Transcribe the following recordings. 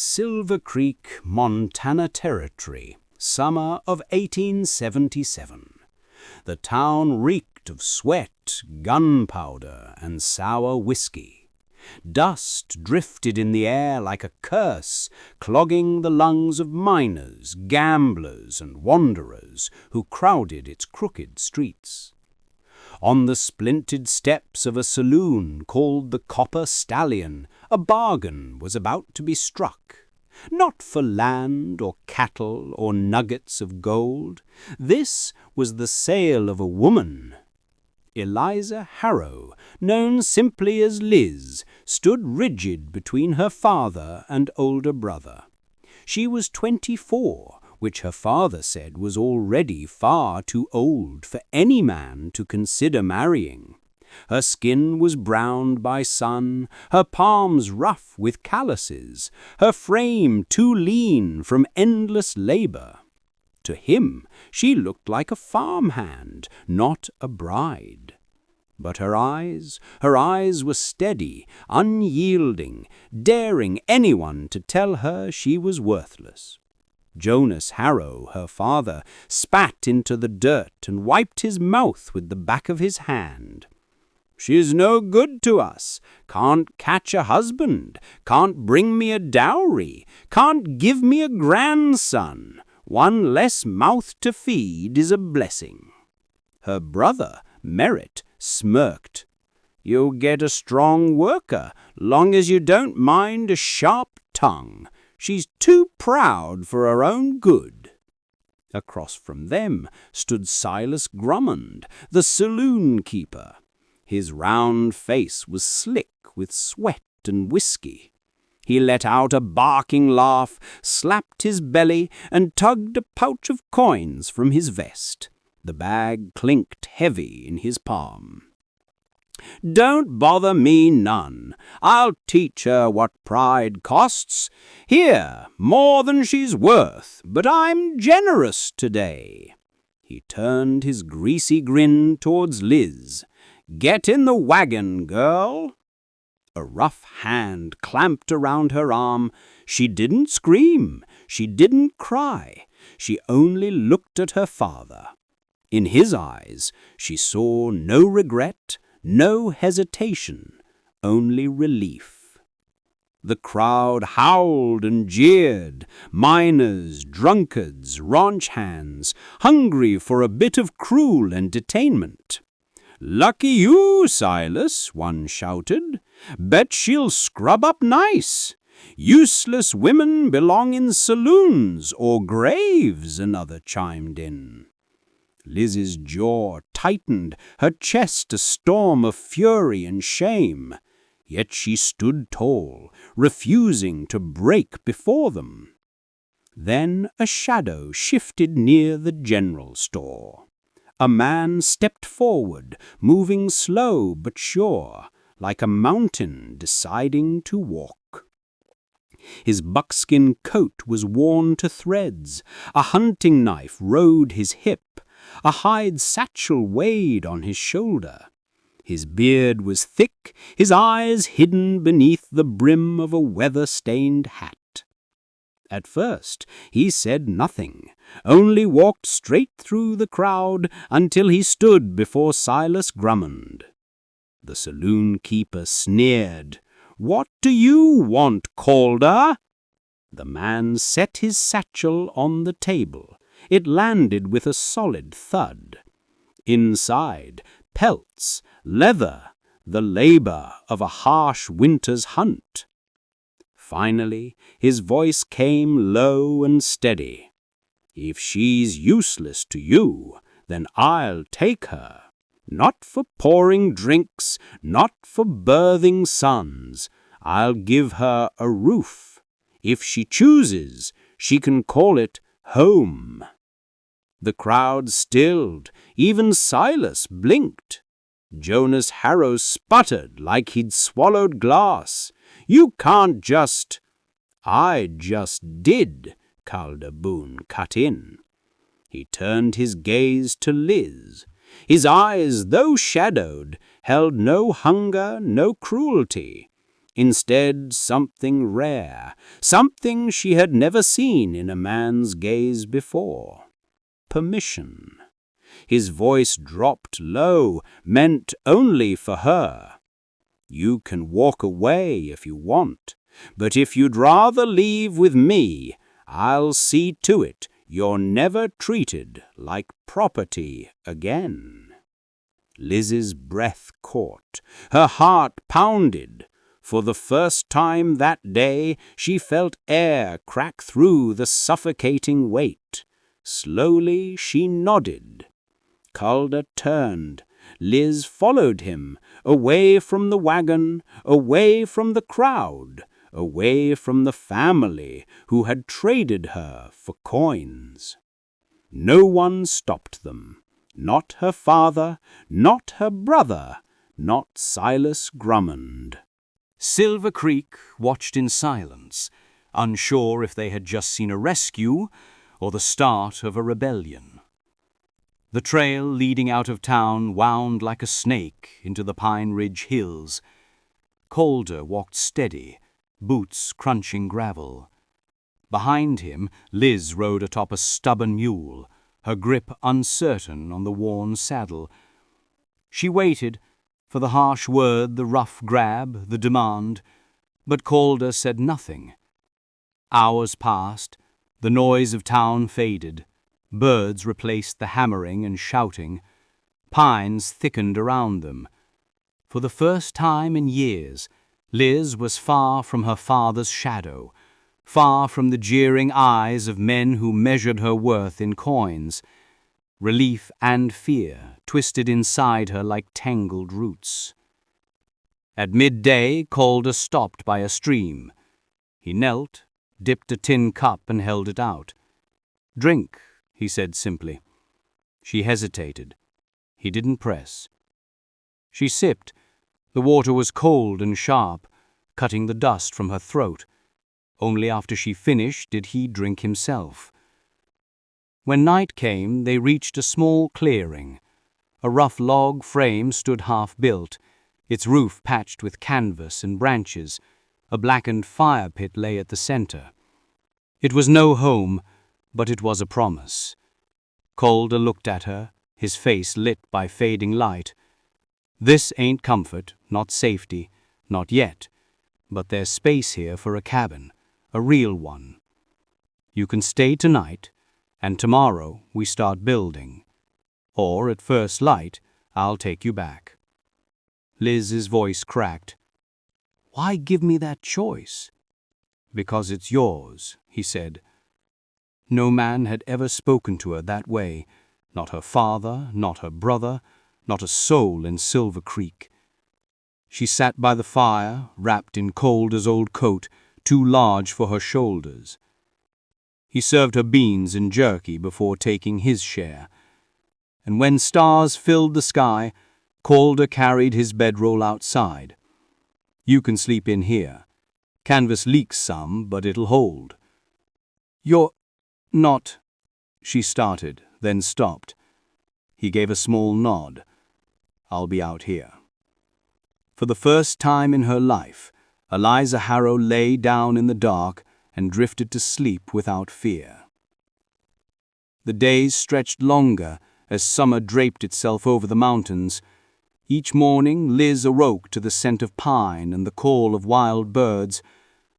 Silver Creek, Montana Territory, summer of 1877. The town reeked of sweat, gunpowder, and sour whiskey. Dust drifted in the air like a curse, clogging the lungs of miners, gamblers, and wanderers who crowded its crooked streets. On the splintered steps of a saloon called the Copper Stallion, a bargain was about to be struck. Not for land or cattle or nuggets of gold. This was the sale of a woman. Eliza Harrow, known simply as Liz, stood rigid between her father and older brother. She was 24, which her father said was already far too old for any man to consider marrying. Her skin was browned by sun, her palms rough with calluses, her frame too lean from endless labor. To him she looked like a farmhand, not a bride. But her eyes were steady, unyielding, daring anyone to tell her she was worthless. Jonas Harrow, her father, spat into the dirt and wiped his mouth with the back of his hand. "She's no good to us, can't catch a husband, can't bring me a dowry, can't give me a grandson. One less mouth to feed is a blessing." Her brother, Merritt, smirked. "You'll get a strong worker, long as you don't mind a sharp tongue. She's too proud for her own good." Across from them stood Silas Grummond, the saloon keeper. His round face was slick with sweat and whiskey. He let out a barking laugh, slapped his belly, and tugged a pouch of coins from his vest. The bag clinked heavy in his palm. "Don't bother me none. I'll teach her what pride costs. Here, more than she's worth, but I'm generous today." He turned his greasy grin towards Liz. "Get in the wagon, girl." A rough hand clamped around her arm. She didn't scream. She didn't cry. She only looked at her father. In his eyes she saw no regret, no hesitation, only relief. The crowd howled and jeered, miners, drunkards, ranch hands, hungry for a bit of cruel entertainment. "Lucky you, Silas," one shouted. "Bet she'll scrub up nice. Useless women belong in saloons or graves," another chimed in. Liz's jaw tightened, her chest a storm of fury and shame. Yet she stood tall, refusing to break before them. Then a shadow shifted near the general store. A man stepped forward, moving slow but sure, like a mountain deciding to walk. His buckskin coat was worn to threads, a hunting knife rode his hip, a hide satchel weighed on his shoulder. His beard was thick, his eyes hidden beneath the brim of a weather-stained hat. At first he said nothing, only walked straight through the crowd until he stood before Silas Grummond. The saloon keeper sneered. "What do you want, Calder?" The man set his satchel on the table. It landed with a solid thud. Inside, pelts, leather, the labor of a harsh winter's hunt. Finally, his voice came low and steady. "If she's useless to you, then I'll take her. Not for pouring drinks, not for birthing sons. I'll give her a roof. If she chooses, she can call it home." The crowd stilled. Even Silas blinked. Jonas Harrow sputtered like he'd swallowed glass. "You can't just—" "I just did," Calder Boone cut in. He turned his gaze to Liz. His eyes, though shadowed, held no hunger, no cruelty. Instead, something rare, something she had never seen in a man's gaze before. Permission. His voice dropped low, meant only for her. You can walk away if you want, but if you'd rather leave with me, I'll see to it you're never treated like property again. Liz's breath caught. Her heart pounded. For the first time that day, she felt air crack through the suffocating weight. Slowly she nodded. Calder turned. Liz followed him, away from the wagon, away from the crowd, away from the family who had traded her for coins. No one stopped them. Not her father, not her brother, not Silas Grummond. Silver Creek watched in silence, unsure if they had just seen a rescue or the start of a rebellion. The trail leading out of town wound like a snake into the Pine Ridge hills. Calder walked steady, boots crunching gravel. Behind him, Liz rode atop a stubborn mule, her grip uncertain on the worn saddle. She waited for the harsh word, the rough grab, the demand, but Calder said nothing. Hours passed, the noise of town faded. Birds replaced the hammering and shouting. Pines thickened around them. For the first time in years, Liz was far from her father's shadow, far from the jeering eyes of men who measured her worth in coins. Relief and fear twisted inside her like tangled roots. At midday, Calder stopped by a stream. He knelt, dipped a tin cup and held it out. "Drink," he said simply. She hesitated. He didn't press. She sipped. The water was cold and sharp, cutting the dust from her throat. Only after she finished did he drink himself. When night came, they reached a small clearing. A rough log frame stood half-built, its roof patched with canvas and branches. A blackened fire pit lay at the center. It was no home, but it was a promise. Calder looked at her, his face lit by fading light. "This ain't comfort, not safety, not yet, but there's space here for a cabin, a real one. You can stay tonight, and tomorrow we start building. Or at first light, I'll take you back." Liz's voice cracked. "Why give me that choice?" "Because it's yours," he said. No man had ever spoken to her that way, not her father, not her brother, not a soul in Silver Creek. She sat by the fire, wrapped in Calder's old coat, too large for her shoulders. He served her beans and jerky before taking his share. And when stars filled the sky, Calder carried his bedroll outside. "You can sleep in here. Canvas leaks some, but it'll hold." "You're not," she started, then stopped. He gave a small nod. "I'll be out here." For the first time in her life, Eliza Harrow lay down in the dark and drifted to sleep without fear. The days stretched longer as summer draped itself over the mountains. Each morning Liz awoke to the scent of pine and the call of wild birds.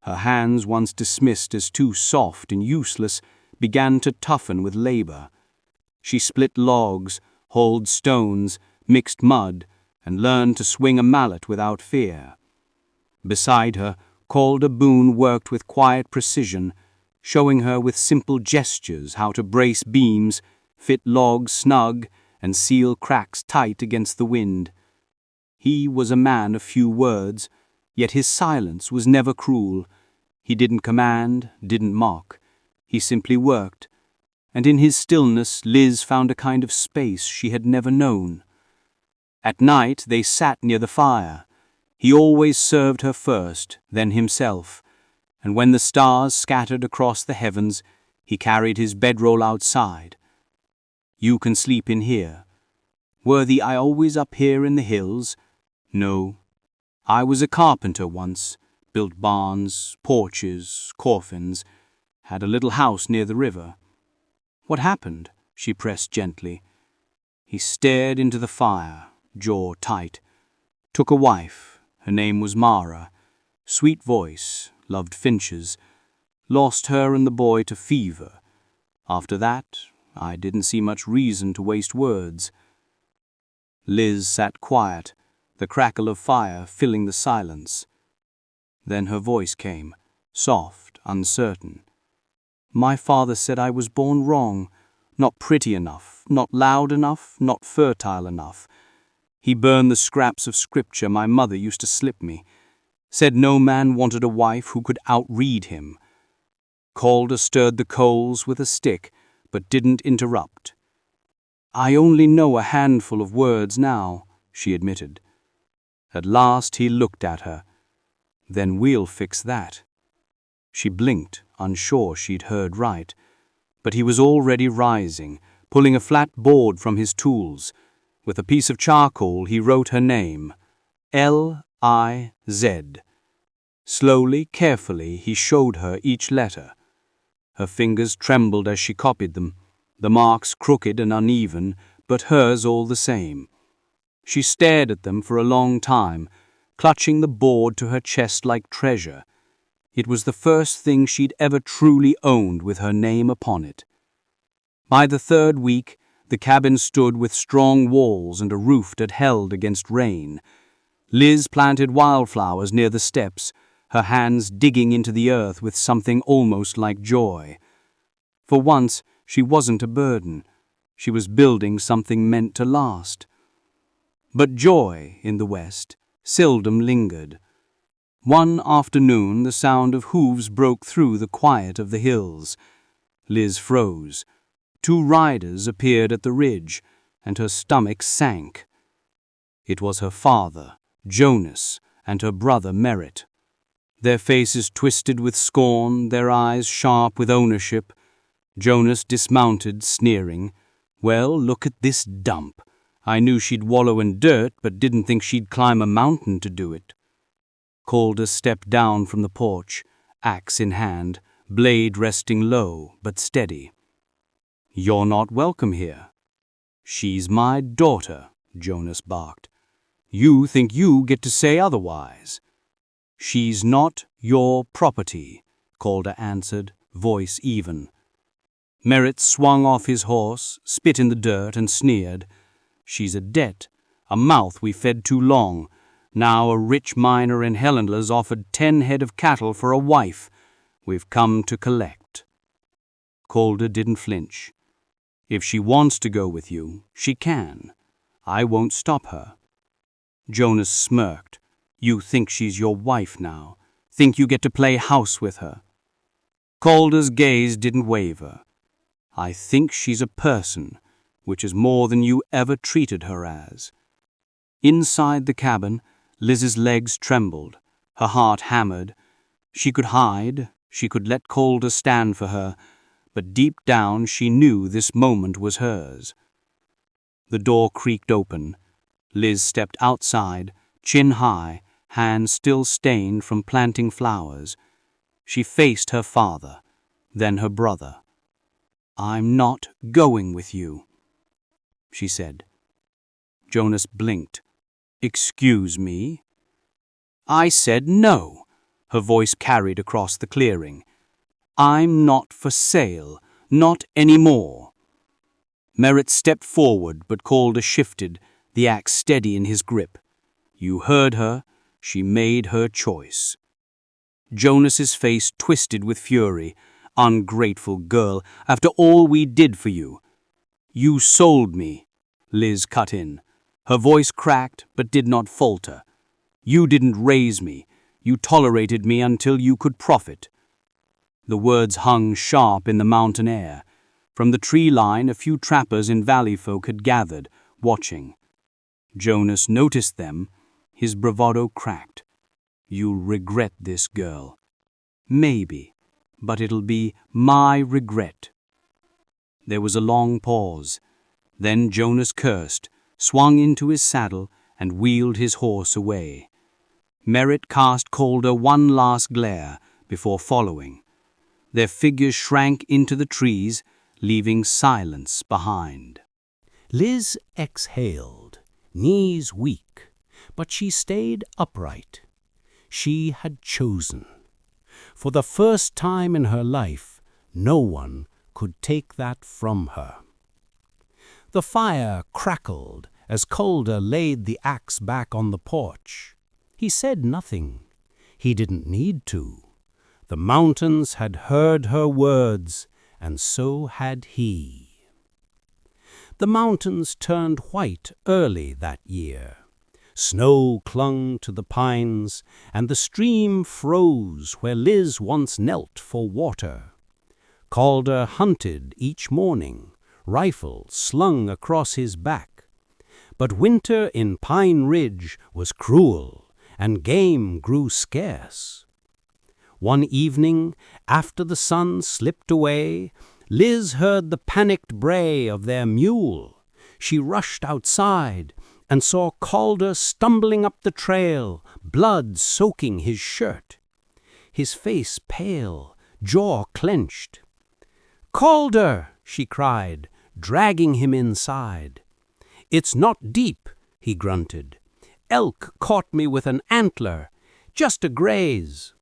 Her hands, once dismissed as too soft and useless, began to toughen with labor. She split logs, hauled stones, mixed mud, and learned to swing a mallet without fear. Beside her, Calder Boon worked with quiet precision, showing her with simple gestures how to brace beams, fit logs snug, and seal cracks tight against the wind. He was a man of few words, yet his silence was never cruel. He didn't command, didn't mock. He simply worked, and in his stillness Liz found a kind of space she had never known. At night they sat near the fire. He always served her first, then himself, and when the stars scattered across the heavens, he carried his bedroll outside. "You can sleep in here. Were I always up here in the hills? No, I was a carpenter once, built barns, porches, coffins, had a little house near the river. What happened? She pressed gently. He stared into the fire, jaw tight. Took a wife. Her name was Mara. Sweet voice, loved finches. Lost her and the boy to fever. After that, I didn't see much reason to waste words. Liz sat quiet, the crackle of fire filling the silence. Then her voice came, soft, uncertain. My father said I was born wrong, not pretty enough, not loud enough, not fertile enough. He burned the scraps of scripture my mother used to slip me. Said no man wanted a wife who could outread him. Calder stirred the coals with a stick, but didn't interrupt. I only know a handful of words now, she admitted. At last he looked at her. Then we'll fix that. She blinked, unsure she'd heard right, but he was already rising, pulling a flat board from his tools. With a piece of charcoal he wrote her name, L-I-Z. Slowly, carefully, he showed her each letter. Her fingers trembled as she copied them, the marks crooked and uneven, but hers all the same. She stared at them for a long time, clutching the board to her chest like treasure. It was the first thing she'd ever truly owned with her name upon it. By the third week, the cabin stood with strong walls and a roof that held against rain. Liz planted wildflowers near the steps, her hands digging into the earth with something almost like joy. For once, she wasn't a burden. She was building something meant to last. But joy, in the West, seldom lingered. One afternoon the sound of hooves broke through the quiet of the hills. Liz froze. 2 riders appeared at the ridge, and her stomach sank. It was her father, Jonas, and her brother Merritt. Their faces twisted with scorn, their eyes sharp with ownership. Jonas dismounted, sneering. Well, look at this dump. I knew she'd wallow in dirt, but didn't think she'd climb a mountain to do it. Calder stepped down from the porch, axe in hand, blade resting low but steady. You're not welcome here. She's my daughter, Jonas barked. You think you get to say otherwise. She's not your property, Calder answered, voice even. Merritt swung off his horse, spit in the dirt, and sneered. She's a debt, a mouth we fed too long. Now a rich miner in Helenla's offered 10 head of cattle for a wife. We've come to collect. Calder didn't flinch. If she wants to go with you, she can. I won't stop her. Jonas smirked. You think she's your wife now. Think you get to play house with her. Calder's gaze didn't waver. I think she's a person, which is more than you ever treated her as. Inside the cabin, Liz's legs trembled, her heart hammered. She could hide, she could let Calder stand for her, but deep down she knew this moment was hers. The door creaked open. Liz stepped outside, chin high, hands still stained from planting flowers. She faced her father, then her brother. I'm not going with you, she said. Jonas blinked. Excuse me? I said no, her voice carried across the clearing. I'm not for sale, not anymore. Merritt stepped forward, but Calder shifted, the axe steady in his grip. You heard her. She made her choice. Jonas's face twisted with fury. Ungrateful girl, after all we did for you. You sold me, Liz cut in. Her voice cracked, but did not falter. You didn't raise me. You tolerated me until you could profit. The words hung sharp in the mountain air. From the tree line, a few trappers and valley folk had gathered, watching. Jonas noticed them. His bravado cracked. You'll regret this, girl. Maybe, but it'll be my regret. There was a long pause. Then Jonas cursed, swung into his saddle, and wheeled his horse away. Merritt cast Calder one last glare before following. Their figures shrank into the trees, leaving silence behind. Liz exhaled, knees weak, but she stayed upright. She had chosen. For the first time in her life, no one could take that from her. The fire crackled as Calder laid the axe back on the porch. He said nothing. He didn't need to. The mountains had heard her words, and so had he. The mountains turned white early that year. Snow clung to the pines, and the stream froze where Liz once knelt for water. Calder hunted each morning, rifle slung across his back. But winter in Pine Ridge was cruel, and game grew scarce. One evening, after the sun slipped away, Liz heard the panicked bray of their mule. She rushed outside and saw Calder stumbling up the trail, blood soaking his shirt. His face pale, jaw clenched. "Calder!" she cried, dragging him inside. "It's not deep," he grunted. "Elk caught me with an antler, just a graze."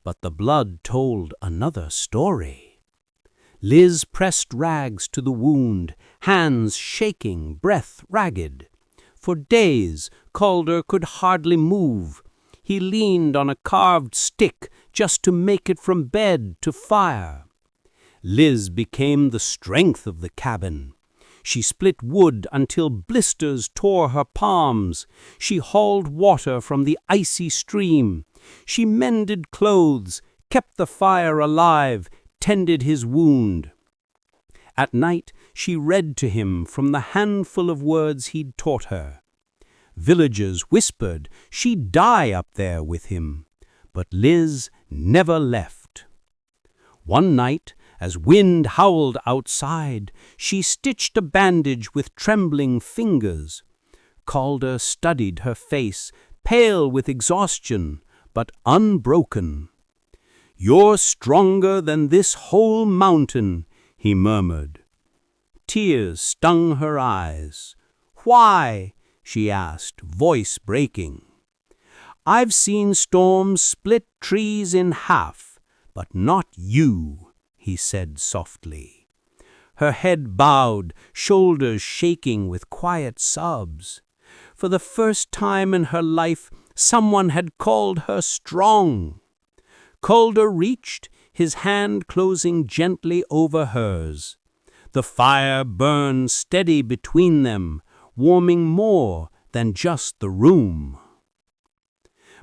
But the blood told another story. Liz pressed rags to the wound, hands shaking, breath ragged. For days, Calder could hardly move. He leaned on a carved stick just to make it from bed to fire. Liz became the strength of the cabin. She split wood until blisters tore her palms. She hauled water from the icy stream. She mended clothes, kept the fire alive, tended his wound. At night, she read to him from the handful of words he'd taught her. Villagers whispered she'd die up there with him, but Liz never left. One night, as wind howled outside, she stitched a bandage with trembling fingers. Calder studied her face, pale with exhaustion, but unbroken. "You're stronger than this whole mountain," he murmured. Tears stung her eyes. "Why?" she asked, voice breaking. "I've seen storms split trees in half, but not you," he said softly. Her head bowed, shoulders shaking with quiet sobs. For the first time in her life, someone had called her strong. Calder reached, his hand closing gently over hers. The fire burned steady between them, warming more than just the room.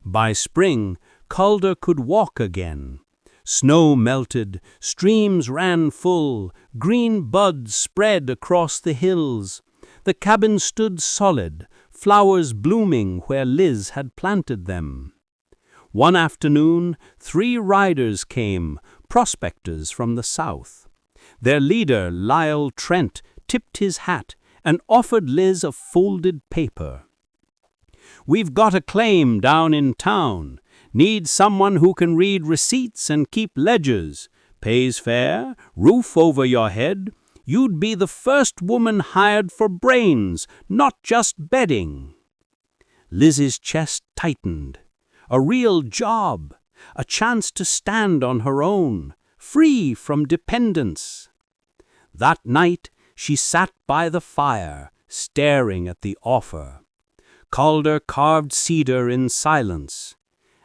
By spring, Calder could walk again. Snow melted, streams ran full, green buds spread across the hills. The cabin stood solid, flowers blooming where Liz had planted them. One afternoon, 3 riders came, prospectors from the south. Their leader, Lyle Trent, tipped his hat and offered Liz a folded paper. "We've got a claim down in town. Need someone who can read receipts and keep ledgers. Pays fair, roof over your head. You'd be the first woman hired for brains, not just bedding." Liz's chest tightened. A real job, a chance to stand on her own, free from dependence. That night, she sat by the fire, staring at the offer. Calder carved cedar in silence.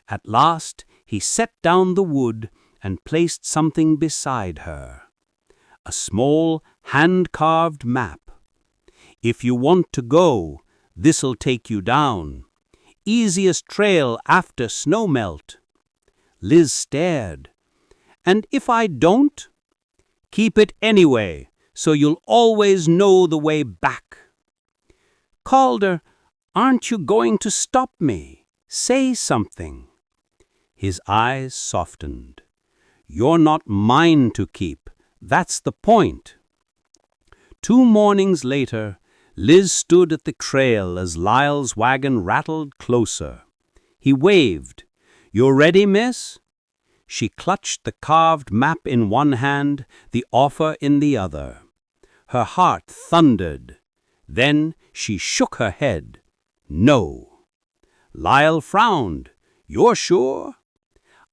At last, he set down the wood and placed something beside her. A small, hand-carved map. "If you want to go, this'll take you down. Easiest trail after snowmelt." Liz stared. "And if I don't?" "Keep it anyway, so you'll always know the way back." "Calder, aren't you going to stop me? Say something." His eyes softened. "You're not mine to keep. That's the point." 2 mornings later, Liz stood at the trail as Lyle's wagon rattled closer. He waved. "You ready, miss?" She clutched the carved map in one hand, the offer in the other. Her heart thundered. Then she shook her head. No. Lyle frowned. "You're sure?"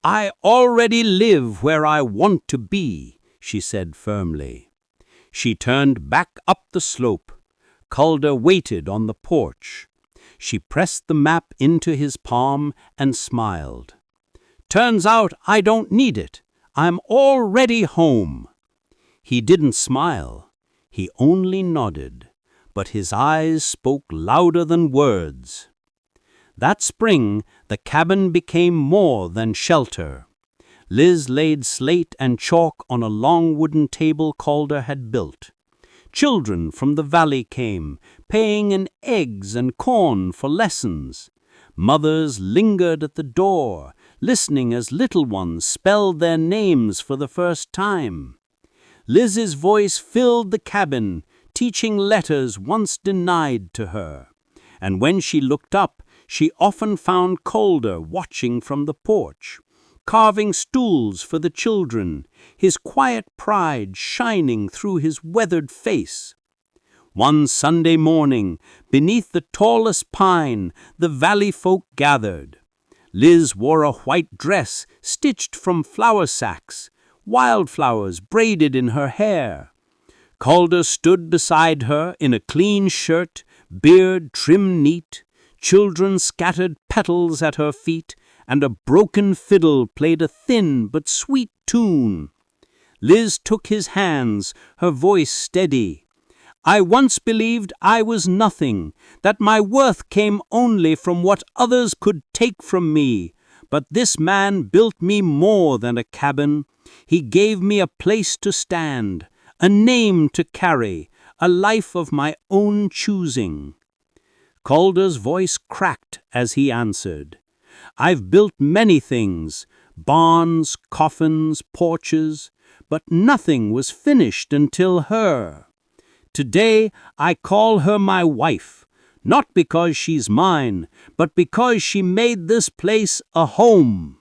"I already live where I want to be," she said firmly. She turned back up the slope. Calder waited on the porch. She pressed the map into his palm and smiled. "Turns out I don't need it. I'm already home." He didn't smile. He only nodded, but his eyes spoke louder than words. That spring, the cabin became more than shelter. Liz laid slate and chalk on a long wooden table Calder had built. Children from the valley came, paying in eggs and corn for lessons. Mothers lingered at the door, listening as little ones spelled their names for the first time. Liz's voice filled the cabin, teaching letters once denied to her. And when she looked up, she often found Calder watching from the porch, carving stools for the children, his quiet pride shining through his weathered face. One Sunday morning, beneath the tallest pine, the valley folk gathered. Liz wore a white dress stitched from flour sacks, wildflowers braided in her hair. Calder stood beside her in a clean shirt, beard trimmed neat. Children scattered petals at her feet, and a broken fiddle played a thin but sweet tune. Liz took his hands, her voice steady. "I once believed I was nothing, that my worth came only from what others could take from me. But this man built me more than a cabin. He gave me a place to stand, a name to carry, a life of my own choosing." Calder's voice cracked as he answered, "I've built many things, barns, coffins, porches, but nothing was finished until her. Today I call her my wife, not because she's mine, but because she made this place a home."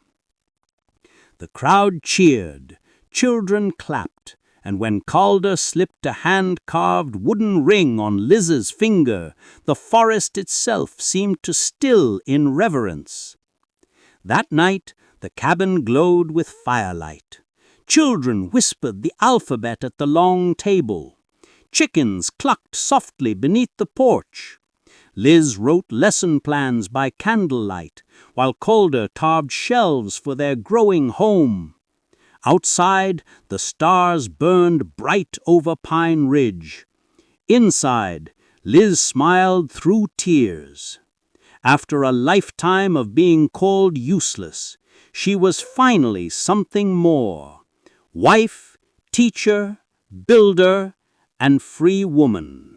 The crowd cheered, children clapped, and when Calder slipped a hand-carved wooden ring on Liz's finger, the forest itself seemed to still in reverence. That night the cabin glowed with firelight. Children whispered the alphabet at the long table. Chickens clucked softly beneath the porch. Liz wrote lesson plans by candlelight, while Calder carved shelves for their growing home. Outside, the stars burned bright over Pine Ridge. Inside, Liz smiled through tears. After a lifetime of being called useless, she was finally something more: wife, teacher, builder, and free woman.